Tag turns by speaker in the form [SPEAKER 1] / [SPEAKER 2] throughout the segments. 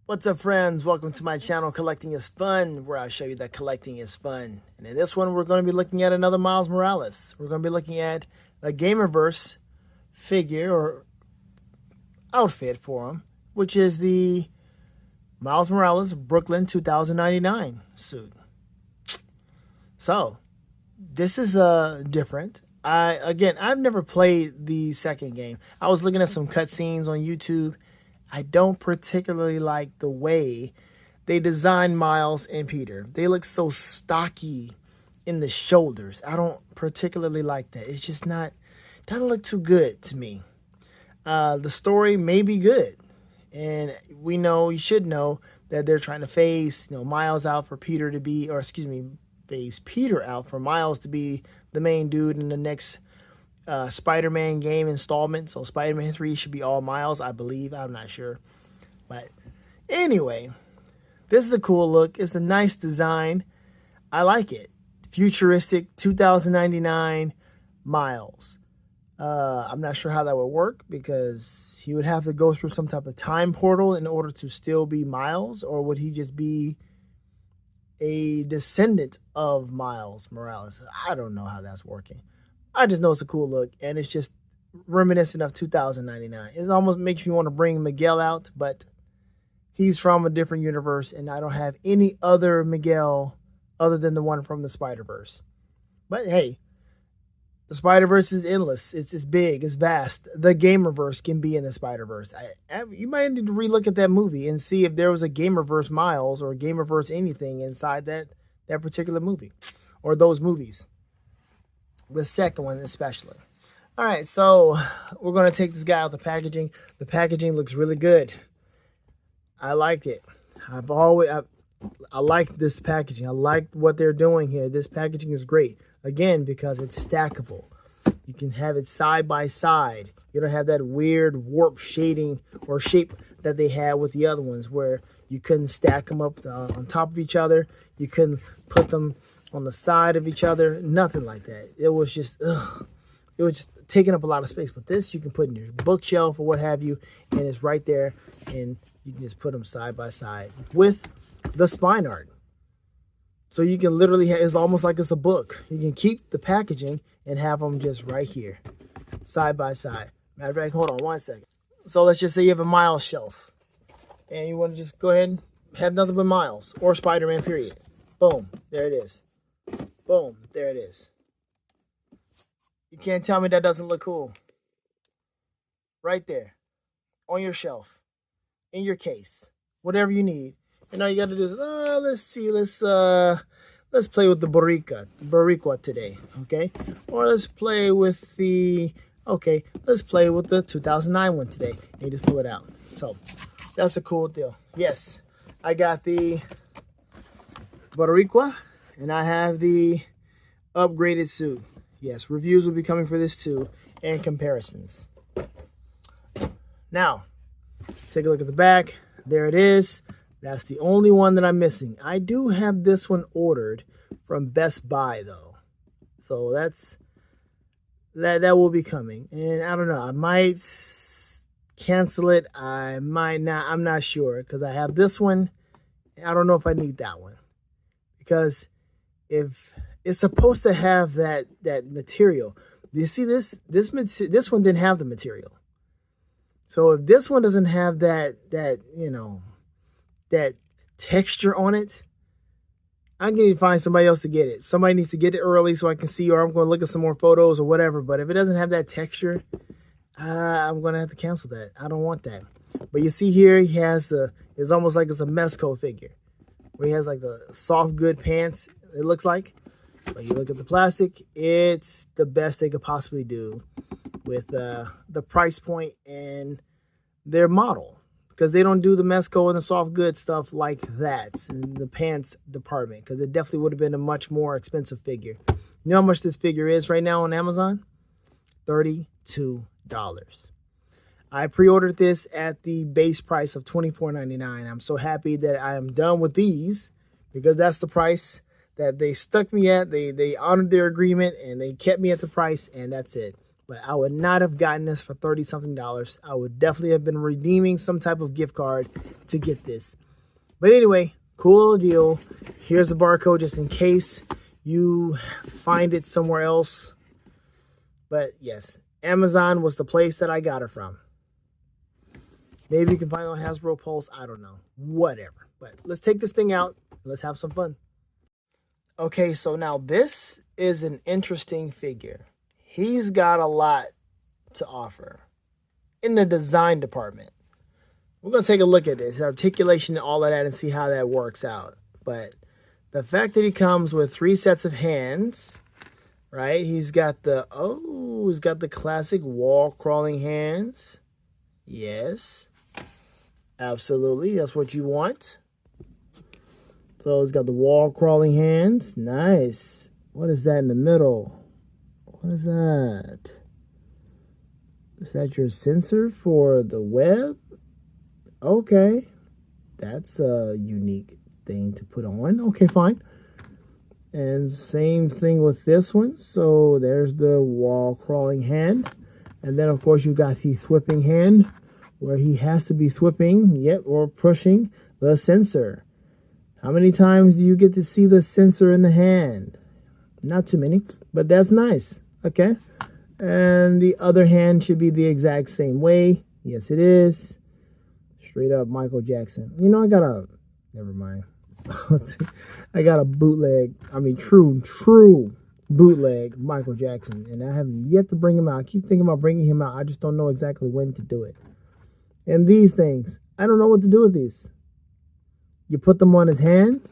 [SPEAKER 1] What's up, friends? Welcome to my channel, Collecting is Fun, where I show you that collecting is fun. And in this one, we're going to be looking at another Miles Morales. We're going to be looking at a Gamerverse figure or outfit for him, which is the Miles Morales Brooklyn 2099 suit. So, this is different. I've never played the second game. I was looking at some cutscenes on YouTube. I don't particularly like the way they designed Miles and Peter. They look so stocky in the shoulders. I don't particularly like that. It's just not, doesn't look too good to me. The story may be good. And we know, you should know, that they're trying to phase, Miles out for Peter to be, phase Peter out for Miles to be the main dude in the next Spider-Man game installment. So Spider-Man 3 should be all Miles, I believe. I'm not sure. But anyway, this is a cool look. It's a nice design. I like it. Futuristic 2099 Miles. I'm not sure how that would work because he would have to go through some type of time portal in order to still be Miles, or would he just be a descendant of Miles Morales? I don't know how that's working. I just know it's a cool look, and it's just reminiscent of 2099. It almost makes me want to bring Miguel out, but he's from a different universe, and I don't have any other Miguel other than the one from the Spider-Verse. But hey, the Spider-Verse is endless. It's big. It's vast. The Gamerverse can be in the Spider-Verse. You might need to relook at that movie and see if there was a Gamerverse Miles or Gamerverse anything inside that particular movie or those movies. The second one especially. All right, so we're going to take this guy out of the packaging. The packaging looks really good. I liked it. I like this packaging. I like what they're doing here. This packaging is great. Again, because it's stackable. You can have it side by side. You don't have that weird warp shading or shape that they had with the other ones where you couldn't stack them up on top of each other. You couldn't put them on the side of each other. Nothing like that. It was just, it was just taking up a lot of space. But this you can put in your bookshelf or what have you, and it's right there, and you can just put them side by side with the spine art. So you can literally have, it's almost like it's a book. You can keep the packaging and have them just right here, side by side. Matter of fact, hold on one second. So let's just say you have a Miles shelf, and you want to just go ahead and have nothing but Miles or Spider-Man, period. Boom, there it is. Boom, there it is. You can't tell me that doesn't look cool. Right there, on your shelf, in your case, whatever you need. And all you got to do is, let's see, let's play with the Boricua today, okay? Or let's play with the 2009 one today. And you just pull it out. So that's a cool deal. Yes, I got the Boricua, and I have the upgraded suit. Yes, reviews will be coming for this too, and comparisons. Now, take a look at the back. There it is. That's the only one that I'm missing. I do have this one ordered from Best Buy though. So that will be coming. And I don't know, I might cancel it. I might not. I'm not sure because I have this one. I don't know if I need that one. Because if it's supposed to have that material. Do you see this one didn't have the material. So if this one doesn't have that texture on it, I'm going to find somebody else to get it. Somebody needs to get it early so I can see, or I'm going to look at some more photos or whatever. But if it doesn't have that texture, I'm going to have to cancel that. I don't want that. But you see here, he has it's almost like it's a Mezco figure, where he has like the soft good pants, it looks like. But you look at the plastic, it's the best they could possibly do with the price point and their model. Because they don't do the Mezco and the soft good stuff like that in the pants department. Because it definitely would have been a much more expensive figure. You know how much this figure is right now on Amazon? $32. I pre-ordered this at the base price of $24.99. I'm so happy that I am done with these because that's the price that they stuck me at. They honored their agreement and they kept me at the price, and that's it. But I would not have gotten this for $30-something. I would definitely have been redeeming some type of gift card to get this. But anyway, cool deal. Here's the barcode just in case you find it somewhere else. But yes, Amazon was the place that I got it from. Maybe you can find it on Hasbro Pulse. I don't know. Whatever. But let's take this thing out. Let's have some fun. Okay, so now this is an interesting figure. He's got a lot to offer in the design department. We're going to take a look at this, articulation and all of that, and see how that works out. But the fact that he comes with 3 sets of hands, right? He's got the classic wall crawling hands. Yes, absolutely. That's what you want. So he's got the wall crawling hands. Nice. What is that in the middle? What is that? Is that your sensor for the web? Okay. That's a unique thing to put on. Okay, fine. And same thing with this one. So there's the wall crawling hand. And then, of course, you've got the thwipping hand where he has to be thwipping, or pushing the sensor. How many times do you get to see the sensor in the hand? Not too many, but that's nice. Okay. And the other hand should be the exact same way. Yes, it is. Straight up Michael Jackson. You know, never mind. I got a bootleg, true bootleg Michael Jackson. And I have yet to bring him out. I keep thinking about bringing him out. I just don't know exactly when to do it. And these things, I don't know what to do with these. You put them on his hand?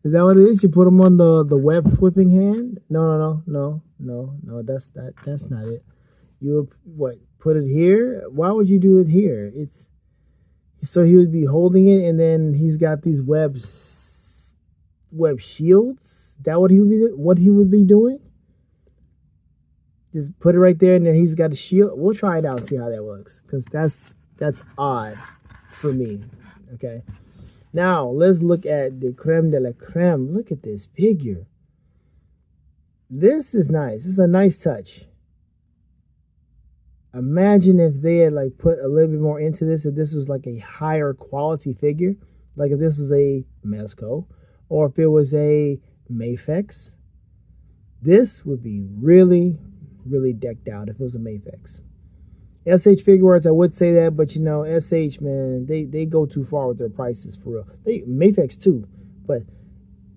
[SPEAKER 1] Is that what it is? You put them on the web thwipping hand? No, that's not it. You put it here? Why would you do it here? It's so he would be holding it, and then he's got these web shields. Is that what he would be doing? Just put it right there, and then he's got a shield. We'll try it out and see how that works, because that's odd for me. Okay. Now, let's look at the creme de la creme. Look at this figure. This is nice. This is a nice touch. Imagine if they had put a little bit more into this, if this was like a higher quality figure. Like if this was a Mezco, or if it was a Mafex. This would be really, really decked out if it was a Mafex. SH Figuarts, I would say that, but SH, man, they go too far with their prices, for real. Mafex too, but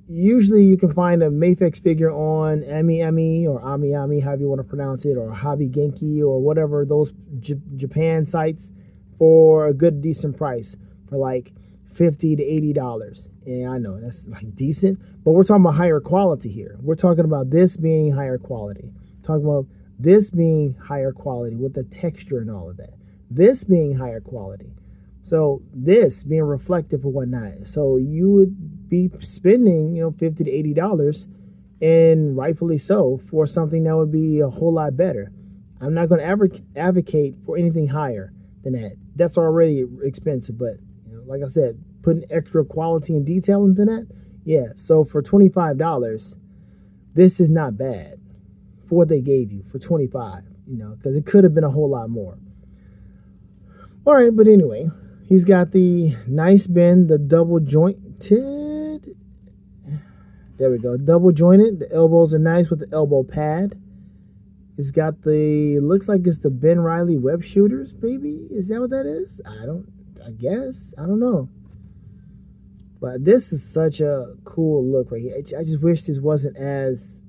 [SPEAKER 1] usually you can find a Mafex figure on Ami or Ami, however you want to pronounce it, or Hobby Genki or whatever, those Japan sites, for a good, decent price, for like $50 to $80. And I know that's decent, but we're talking about higher quality here. We're talking about this being higher quality. Talking about this being higher quality with the texture and all of that. This being higher quality. So this being reflective or whatnot. So you would be spending, $50 to $80, and rightfully so, for something that would be a whole lot better. I'm not going to advocate for anything higher than that. That's already expensive, but like I said, putting extra quality and detail into that, yeah. So for $25, this is not bad for what they gave you for $25, because it could have been a whole lot more. All right, but anyway, he's got the nice bend, the double jointed. There we go, double jointed. The elbows are nice with the elbow pad. It's got looks like it's the Ben Riley web shooters, baby. Is that what that is? I guess. I don't know. But this is such a cool look right here. I just wish this wasn't as...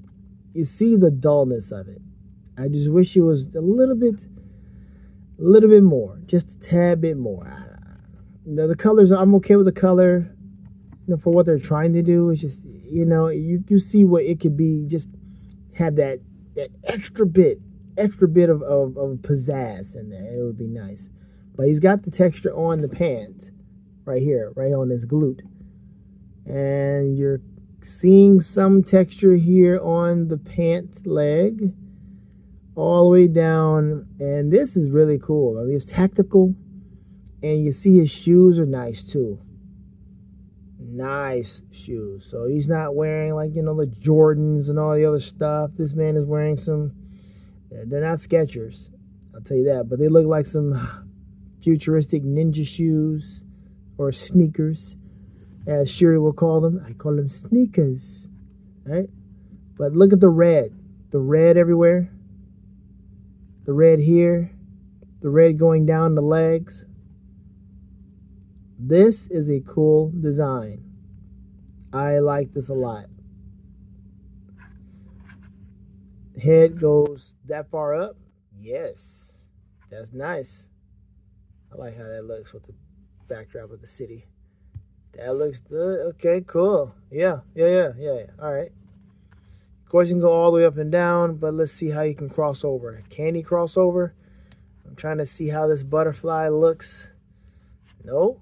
[SPEAKER 1] You see the dullness of it. I just wish it was a little bit more. Just a tad bit more. The colors, I'm okay with the color. For what they're trying to do. It's just, you see what it could be. Just have that extra bit of pizzazz in there. It would be nice. But he's got the texture on the pants. Right here. Right on his glute. And you're seeing some texture here on the pant leg. All the way down. And this is really cool. I mean, it's tactical. And you see his shoes are nice too. Nice shoes. So he's not wearing the Jordans and all the other stuff. This man is wearing some They're not Skechers, I'll tell you that, but they look like some futuristic ninja shoes or sneakers, as Shuri will call them. I call them sneakers, right? But look at the red everywhere, the red here, the red going down the legs. This is a cool design. I like this a lot. Head goes that far up. Yes, that's nice. I like how that looks with the backdrop of the city. That looks good. Okay, cool. Yeah. All right. Of course, you can go all the way up and down, but let's see how you can cross over. Can he cross over? I'm trying to see how this butterfly looks. Nope.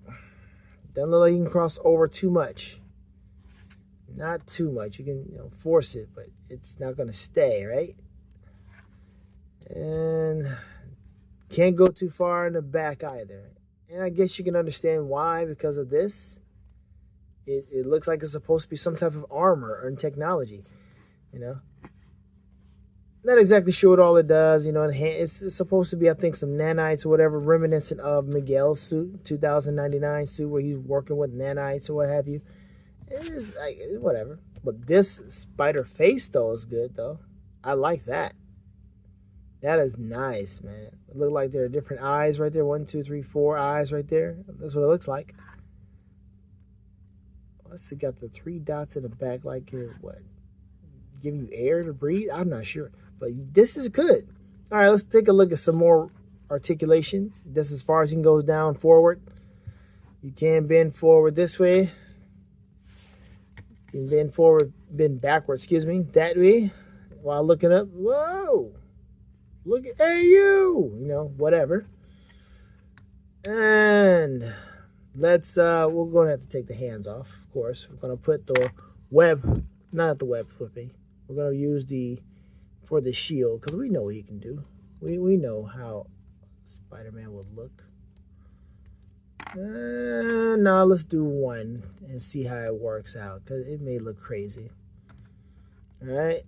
[SPEAKER 1] Doesn't look like you can cross over too much. Not too much. You can force it, but it's not going to stay, right? And can't go too far in the back either. And I guess you can understand why, because of this. It looks like it's supposed to be some type of armor or technology, Not exactly sure what all it does, It's supposed to be, I think, some nanites or whatever, reminiscent of Miguel's suit, 2099 suit, where he's working with nanites or what have you. It is like whatever. But this spider face though is good though. I like that. That is nice, man. It looks like there are different eyes right there. 1, 2, 3, 4 eyes right there. That's what it looks like. Let's see, got the 3 dots in the back, like here, what? Give you air to breathe? I'm not sure. But this is good. All right, let's take a look at some more articulation. This as far as you can go down forward. You can bend forward this way. You can bend forward, bend backward, that way. While looking up. Whoa! Look at, hey you! Whatever. And let's, we're going to have to take the hands off, of course. We're going to put the web, not the web flipping. We're going to use for the shield, because we know what he can do. We know how Spider-Man would look. Now let's do one and see how it works out, because it may look crazy. All right.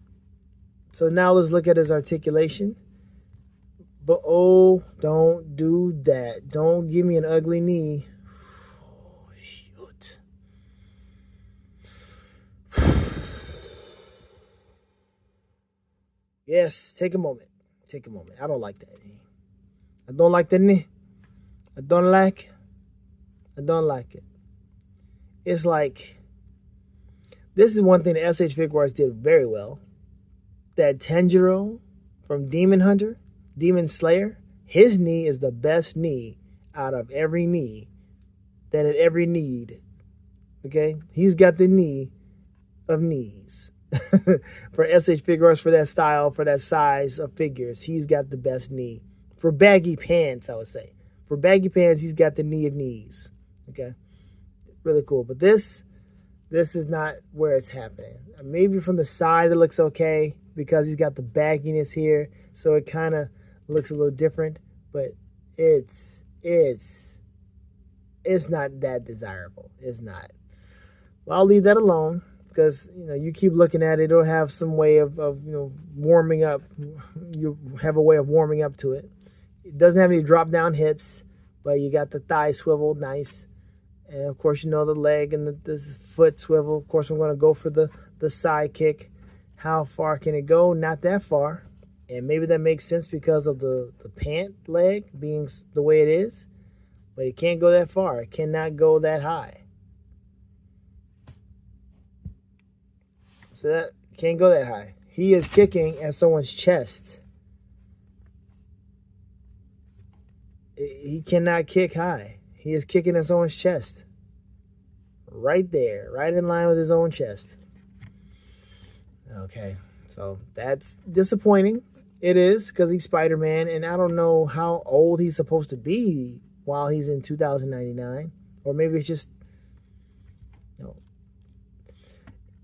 [SPEAKER 1] So now let's look at his articulation. But oh, don't do that. Don't give me an ugly knee. Oh, shoot. Yes, take a moment. Take a moment. I don't like that knee. I don't like the knee. I don't like it. It's like, this is one thing that SH Figuarts did very well. That Tanjiro from Demon Slayer, his knee is the best knee out of every knee that it ever need. Okay? He's got the knee of knees. For SH Figuarts, for that style, for that size of figures, he's got the best knee. For baggy pants, I would say. For baggy pants, he's got the knee of knees. Okay? Really cool. But this is not where it's happening. Maybe from the side it looks okay because he's got the bagginess here, so it kind of looks a little different, but it's not that desirable. It's not. Well, I'll leave that alone because you keep looking at it. It'll have some way of warming up. You have a way of warming up to it. It doesn't have any drop down hips, but you got the thigh swivel, nice. And of course, the leg and the foot swivel. Of course, I'm going to go for the side kick. How far can it go? Not that far. And maybe that makes sense because of the pant leg being the way it is. But it can't go that far. It cannot go that high. So that can't go that high. He is kicking at someone's chest. He cannot kick high. He is kicking at someone's chest. Right there. Right in line with his own chest. Okay. So that's disappointing. It is, because he's Spider-Man, and I don't know how old he's supposed to be while he's in 2099. Or maybe it's just,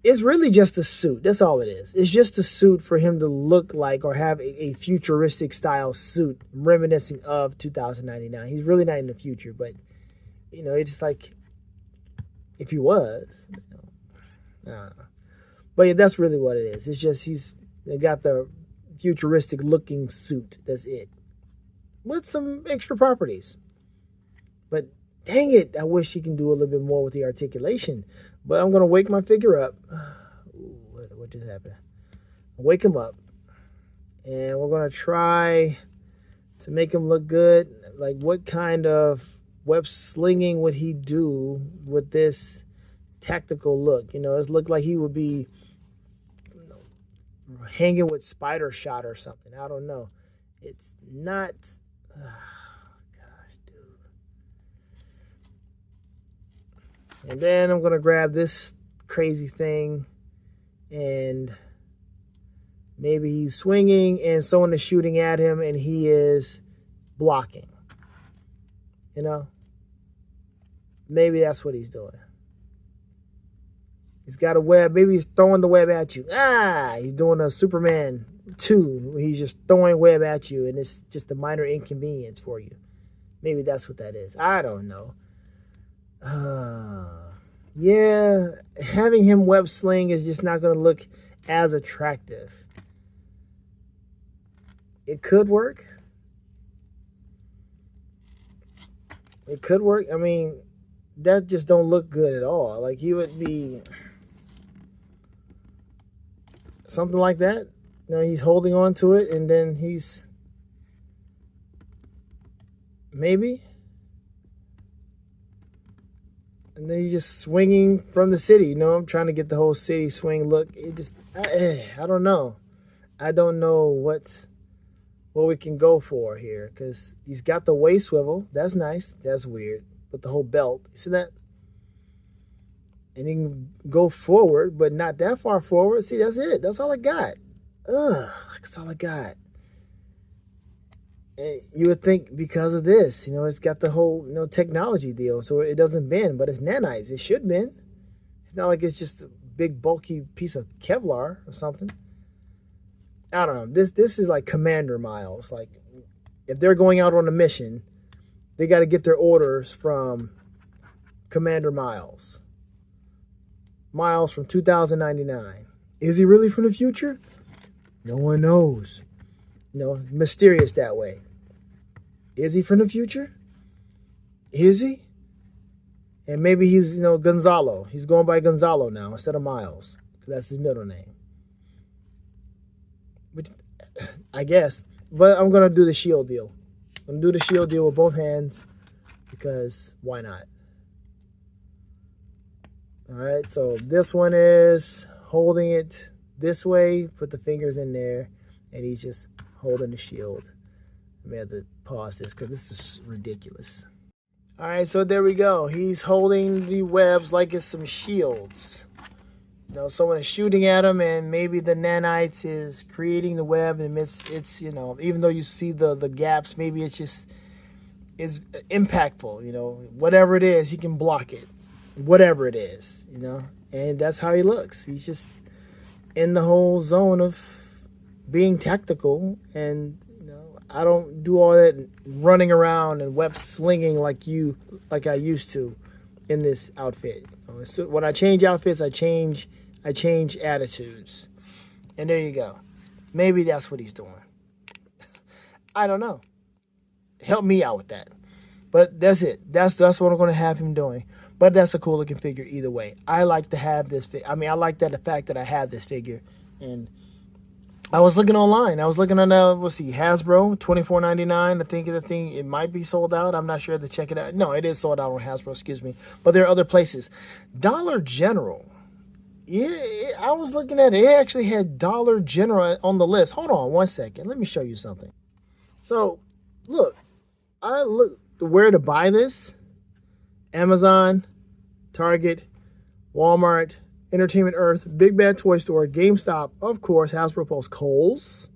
[SPEAKER 1] it's really just a suit. That's all it is. It's just a suit for him to look like or have a futuristic style suit reminiscent of 2099. He's really not in the future, but, it's just like, if he was, I don't know. But yeah, that's really what it is. It's just they got the futuristic looking suit. That's it. With some extra properties. But dang it, I wish he can do a little bit more with the articulation. But I'm going to wake my figure up. What just happened? Wake him up. And we're going to try to make him look good. Like, what kind of web slinging would he do with this tactical look? You know, it looked like he would be hanging with Spider Shot or something. I don't know. It's not. Gosh, dude. And then I'm gonna grab this crazy thing, and maybe he's swinging and someone is shooting at him and he is blocking. You know, maybe that's what he's doing. He's got a web. Maybe he's throwing the web at you. He's doing a Superman 2. He's just throwing web at you, and it's just a minor inconvenience for you. Maybe that's what that is. I don't know. Yeah, having him web sling is just not going to look as attractive. It could work. It could work. I mean, that just don't look good at all. Like, he would be something like that. You know, he's holding on to it, and then he's maybe, and then he's just swinging from the city. You know, I'm trying to get the whole city swing look. It just, I don't know. I don't know what we can go for here, because he's got the waist swivel. That's nice. That's weird. But the whole belt, you see that? And he can go forward, but not that far forward. See, that's it. That's all I got. That's all I got. And you would think because of this, you know, it's got the whole, you know, technology deal, so it doesn't bend, but it's nanites. It should bend. It's not like it's just a big bulky piece of Kevlar or something. I don't know. This is like Commander Miles. Like, if they're going out on a mission, they got to get their orders from Commander Miles. Miles from 2099. Is he really from the future? No one knows. You know, mysterious that way. Is he from the future? Is he? And maybe he's, you know, Gonzalo. He's going by Gonzalo now instead of Miles, because that's his middle name. Which, I guess. But I'm going to do the shield deal. I'm going to do the shield deal with both hands, because why not? All right, so this one is holding it this way, put the fingers in there, and he's just holding the shield. I may have to pause this because this is ridiculous. All right, so there we go. He's holding the webs like it's some shields. You know, someone is shooting at him, and maybe the nanites is creating the web, and it's you know, even though you see the gaps, maybe it's just is impactful. You know, whatever it is, he can block it. Whatever it is, you know, and that's how he looks. He's just in the whole zone of being tactical, and you know, I don't do all that running around and web slinging like I used to in this outfit. You know, so when I change outfits, I change attitudes, and there you go. Maybe that's what he's doing. I don't know. Help me out with that. But that's it. That's what I'm going to have him doing. But that's a cool looking figure either way. I like to have this. I mean, I like the fact that I have this figure. And I was looking online. I was looking on, let's see, Hasbro, $24.99. I think the thing, it might be sold out. I'm not sure to check it out. No, it is sold out on Hasbro, excuse me. But there are other places. Dollar General. Yeah, I was looking at it. It actually had Dollar General on the list. Hold on one second. Let me show you something. So, look. I look where to buy this. Amazon, Target, Walmart, Entertainment Earth, Big Bad Toy Store, GameStop, of course, Hasbro Pulse, Kohl's,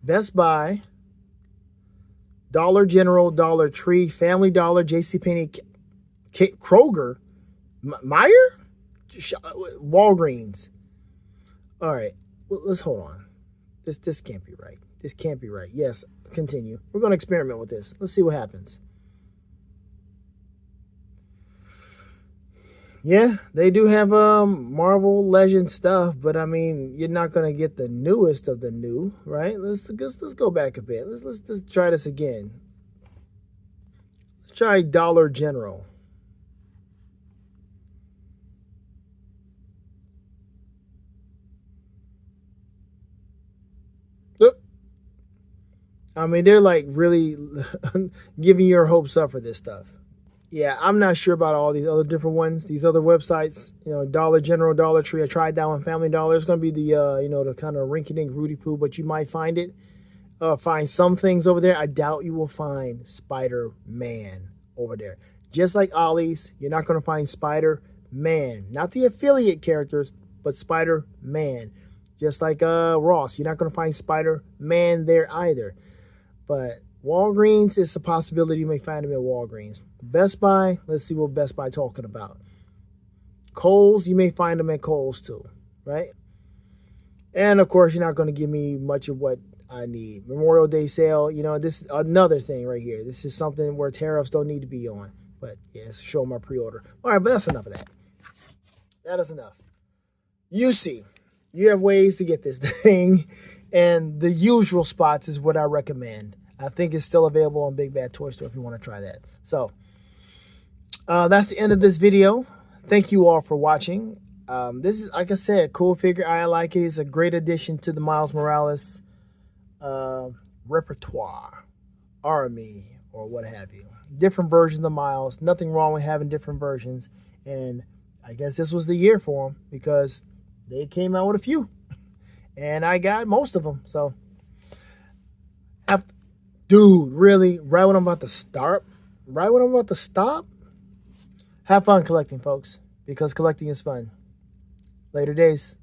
[SPEAKER 1] Best Buy, Dollar General, Dollar Tree, Family Dollar, JCPenney, Kroger, Meijer, Walgreens. All right, well, let's hold on. This can't be right. This can't be right. Yes, continue. We're going to experiment with this. Let's see what happens. Yeah, they do have Marvel Legend stuff, but I mean, you're not gonna get the newest of the new, right? Let's go back a bit. Let's try this again. Let's try Dollar General. I mean, they're like really giving your hopes up for this stuff. Yeah, I'm not sure about all these other different ones, these other websites. You know, Dollar General, Dollar Tree. I tried that one. Family Dollar. It's gonna be the the kind of rinky-dink Rudy Poo, but you might find it. Find some things over there. I doubt you will find Spider-Man over there. Just like Ollie's, you're not gonna find Spider-Man, not the affiliate characters, but Spider-Man. Just like Ross, you're not gonna find Spider-Man there either. But Walgreens is a possibility you may find them at Walgreens. Best Buy, let's see what Best Buy talking about. Kohl's, you may find them at Kohl's too, right? And of course, you're not going to give me much of what I need. Memorial Day sale, you know, this is another thing right here. This is something where tariffs don't need to be on. But yes, show my pre-order. All right, but that's enough of that. That is enough. You see, you have ways to get this thing, and the usual spots is what I recommend. I think it's still available on Big Bad Toy Store if you want to try that. So that's the end of this video. Thank you all for watching. This is, like I said, a cool figure. I like it. It's a great addition to the Miles Morales repertoire, army, or what have you. Different versions of Miles. Nothing wrong with having different versions. And I guess this was the year for them because they came out with a few. And I got most of them. So, dude, really? Right when I'm about to start? Right when I'm about to stop? Have fun collecting, folks, because collecting is fun. Later days.